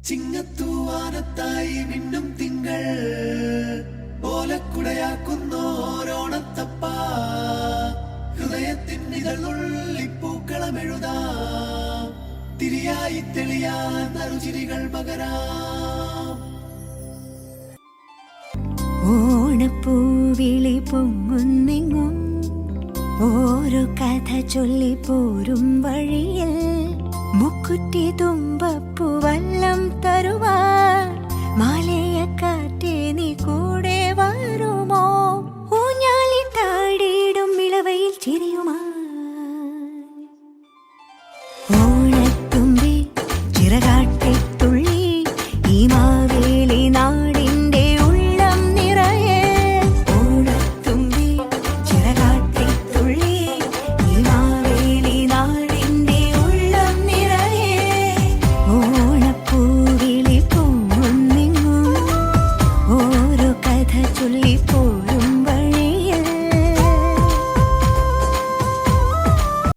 ചിങ്ങത്തൂവാനത്തായി മിന്നും തിങ്കൾ ഓലക്കുടയാക്കുന്നോരോണത്തപ്പ ഹൃദയത്തിൻ ഇതളുള്ളിപ്പൂക്കളമെഴുതാം തിരിയായി തെളിയാൻ നറുചിരികൾ പകരാം. ഓണപ്പൂവിളി പൊങ്ങുന്നെങ്ങും ഓരോ കഥ ചൊല്ലി പോരും വഴിയിൽ മുക്കുറ്റി തുമ്പപ്പൂവല്ലം തരുവാൻ മാലയക്കാറ്റേ നീ കൂടെ വരുമോ? ഊഞ്ഞാലി താടിയിടും ഇളവയിൽ ചിരിയുമാ ഓണത്തുമ്പി ചിറകാട്ടിത്തുള്ളി ഈ മാവേലി നാടിന്റെ ഉള്ളം നിറയെ. ഓണത്തുമ്പി ചിറകാട്ടിത്തുള്ളി ഈ മാവേലി നാടിന്റെ ഉള്ളം നിറയെ. ഓണപ്പൂവിളി പൊങ്ങുന്നെങ്ങും ഓരോ കഥ ചൊല്ലിപ്പോ